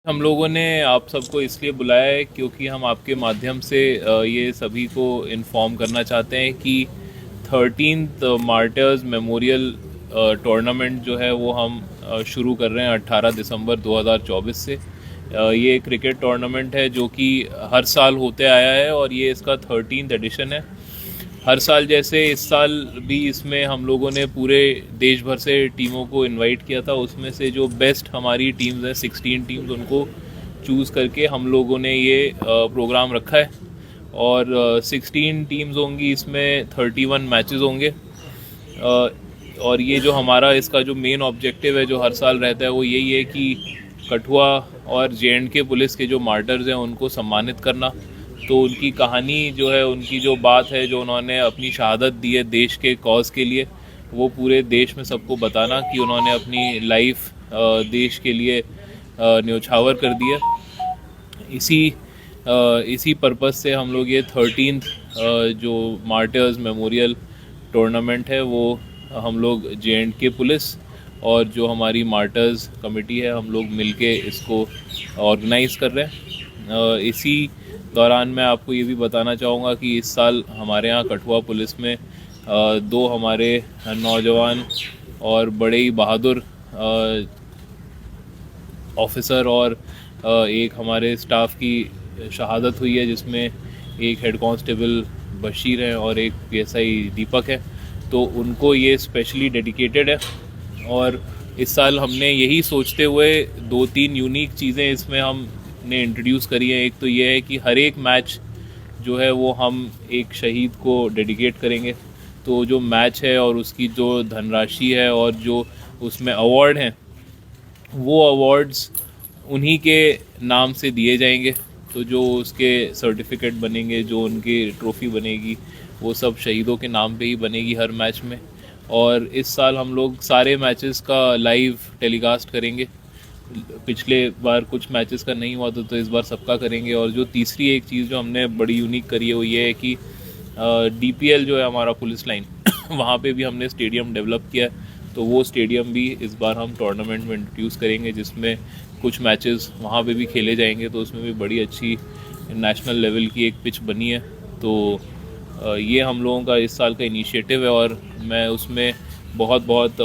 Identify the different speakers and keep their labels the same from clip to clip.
Speaker 1: हम लोगों ने आप सबको इसलिए बुलाया है क्योंकि हम आपके माध्यम से ये सभी को इन्फॉर्म करना चाहते हैं कि 13th मार्टर्स मेमोरियल टूर्नामेंट जो है वो हम शुरू कर रहे हैं 18 दिसंबर 2024 से। ये क्रिकेट टूर्नामेंट है जो कि हर साल होते आया है और ये इसका 13th एडिशन है। हर साल जैसे इस साल भी इसमें हम लोगों ने पूरे देश भर से टीमों को इनवाइट किया था। उसमें से जो बेस्ट हमारी टीम्स हैं 16 टीम्स, उनको चूज़ करके हम लोगों ने ये प्रोग्राम रखा है। और 16 टीम्स होंगी, इसमें 31 मैचेस होंगे। और ये जो हमारा इसका जो मेन ऑब्जेक्टिव है जो हर साल रहता है वो यही है कि कठुआ और JNK पुलिस के जो मार्टर्स हैं उनको सम्मानित करना। तो उनकी कहानी जो है, उनकी जो बात है, जो उन्होंने अपनी शहादत दी है देश के कॉज के लिए, वो पूरे देश में सबको बताना कि उन्होंने अपनी लाइफ देश के लिए न्योछावर कर दिया। इसी पर्पज़ से हम लोग ये 13th जो मार्टर्स मेमोरियल टूर्नामेंट है वो हम लोग JNK पुलिस और जो हमारी मार्टर्स कमेटी है हम लोग मिलके इसको ऑर्गेनाइज़ कर रहे हैं। इसी दौरान मैं आपको ये भी बताना चाहूँगा कि इस साल हमारे यहाँ कठुआ पुलिस में दो हमारे नौजवान और बड़े ही बहादुर ऑफिसर और एक हमारे स्टाफ की शहादत हुई है, जिसमें एक हेड कांस्टेबल बशीर है और एक PSI दीपक है। तो उनको ये स्पेशली डेडिकेटेड है। और इस साल हमने यही सोचते हुए 2-3 यूनिक चीज़ें इसमें हमने इंट्रोड्यूस करी हैं। एक तो ये है कि हर एक मैच जो है वो हम एक शहीद को डेडिकेट करेंगे। तो जो मैच है और उसकी जो धनराशि है और जो उसमें अवार्ड हैं, वो अवार्ड्स उन्हीं के नाम से दिए जाएंगे। तो जो उसके सर्टिफिकेट बनेंगे, जो उनकी ट्रॉफ़ी बनेगी, वो सब शहीदों के नाम पे ही बनेगी हर मैच में। और इस साल हम लोग सारे मैचेस का लाइव टेलीकास्ट करेंगे। पिछले बार कुछ मैचेस का नहीं हुआ तो इस बार सबका करेंगे। और जो तीसरी एक चीज़ जो हमने बड़ी यूनिक करी है वो ये है कि DPL जो है हमारा पुलिस लाइन वहाँ पे भी हमने स्टेडियम डेवलप किया है। तो वो स्टेडियम भी इस बार हम टूर्नामेंट में इंट्रोड्यूस करेंगे, जिसमें कुछ मैचेस वहाँ पे भी खेले जाएंगे। तो उसमें भी बड़ी अच्छी नेशनल लेवल की एक पिच बनी है। तो ये हम लोगों का इस साल का इनिशिएटिव है और मैं उसमें बहुत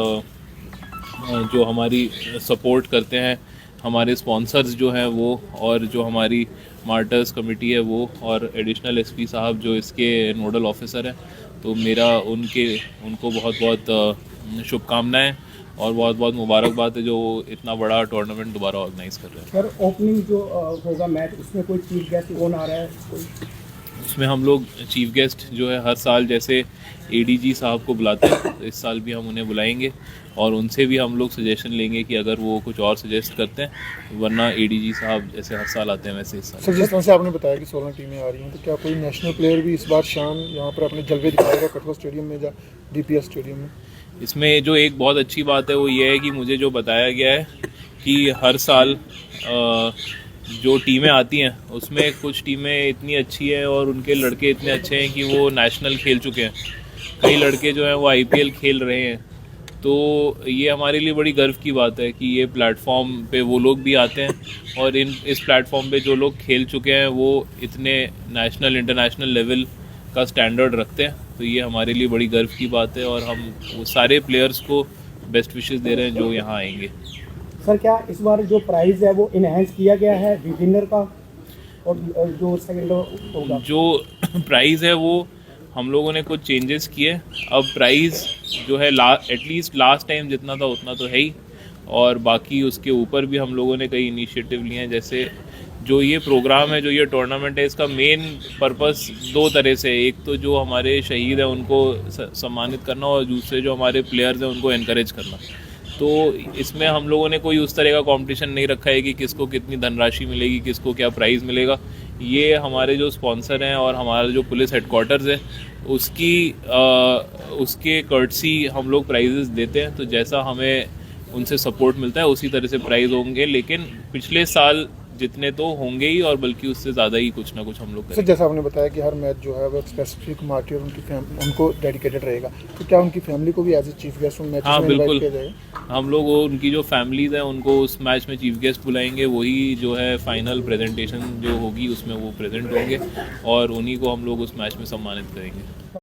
Speaker 1: जो हमारी सपोर्ट करते हैं हमारे स्पॉन्सर्स जो हैं वो, और जो हमारी मार्टर्स कमेटी है वो, और एडिशनल SP साहब जो इसके नोडल ऑफिसर हैं, तो मेरा उनको बहुत शुभकामनाएं और बहुत मुबारकबाद है जो इतना बड़ा टूर्नामेंट दोबारा ऑर्गेनाइज कर रहे हैं।
Speaker 2: सर, ओपनिंग जो होगा मैच, उसमें कोई चीफ गेस्ट कौन आ रहा है?
Speaker 1: उसमें हम लोग चीफ गेस्ट जो है हर साल जैसे ADG साहब को बुलाते हैं, तो इस साल भी हम उन्हें बुलाएंगे और उनसे भी हम लोग सजेशन लेंगे कि अगर वो कुछ और सजेस्ट करते हैं। वरना ADG साहब जैसे हर साल आते हैं वैसे इस साल।
Speaker 3: सर, जिस तरह से आपने बताया कि 16 टीमें आ रही हैं, तो क्या कोई नेशनल प्लेयर भी इस बार शान यहाँ पर अपने जलवे दिखाएगा कठुआ स्टेडियम में या DPS स्टेडियम में?
Speaker 1: इसमें जो एक बहुत अच्छी बात है वो ये है कि मुझे जो बताया गया है कि हर साल जो टीमें आती हैं उसमें कुछ टीमें इतनी अच्छी हैं और उनके लड़के इतने अच्छे हैं कि वो नेशनल खेल चुके हैं। कई लड़के जो हैं वो IPL खेल रहे हैं। तो ये हमारे लिए बड़ी गर्व की बात है कि ये प्लेटफॉर्म पे वो लोग भी आते हैं और इस प्लेटफॉर्म पे जो लोग खेल चुके हैं वो इतने नेशनल इंटरनेशनल लेवल का स्टैंडर्ड रखते हैं। तो ये हमारे लिए बड़ी गर्व की बात है और हम वो सारे प्लेयर्स को बेस्ट विशेस दे रहे हैं जो यहाँ आएंगे।
Speaker 2: सर, क्या इस बार जो प्राइस है वो इनहेंस किया गया है विनर का, और जो सेकंड होगा
Speaker 1: जो प्राइज़ है वो हम लोगों ने कुछ चेंजेस किए। अब प्राइज़ जो है एटलीस्ट लास्ट टाइम जितना था उतना तो है ही, और बाकी उसके ऊपर भी हम लोगों ने कई इनिशिएटिव लिए हैं। जैसे जो ये प्रोग्राम है, जो ये टूर्नामेंट है, इसका मेन पर्पस दो तरह से, एक तो जो हमारे शहीद हैं उनको सम्मानित करना और दूसरे जो हमारे प्लेयर्स हैं उनको एनकरेज करना। तो इसमें हम लोगों ने कोई उस तरह का कंपटीशन नहीं रखा है कि किसको कितनी धनराशि मिलेगी, किसको क्या प्राइज़ मिलेगा। ये हमारे जो स्पॉन्सर हैं और हमारा जो पुलिस हेडक्वार्टर्स है उसके कर्टसी हम लोग प्राइजेस देते हैं। तो जैसा हमें उनसे सपोर्ट मिलता है उसी तरह से प्राइज़ होंगे। लेकिन पिछले साल जितने तो होंगे ही, और बल्कि उससे ज़्यादा ही कुछ ना कुछ हम लोग
Speaker 3: सर
Speaker 1: करेंगे।
Speaker 3: जैसा आपने बताया कि हर मैच जो है वो स्पेसिफिक मार्टी और उनको डेडिकेटेड रहेगा, तो क्या उनकी फैमिली को भी एज ए चीफ गेस्ट उन मैचेस
Speaker 1: हाँ
Speaker 3: में इनवाइट
Speaker 1: बिल्कुल,
Speaker 3: किया जाएगा?
Speaker 1: हम लोग वो उनकी जो फैमिलीज हैं उनको उस मैच में चीफ गेस्ट बुलाएंगे, वही जो है फाइनल प्रेजेंटेशन जो होगी उसमें वो प्रेजेंट होंगे, और उन्हीं को हम लोग उस मैच में सम्मानित करेंगे।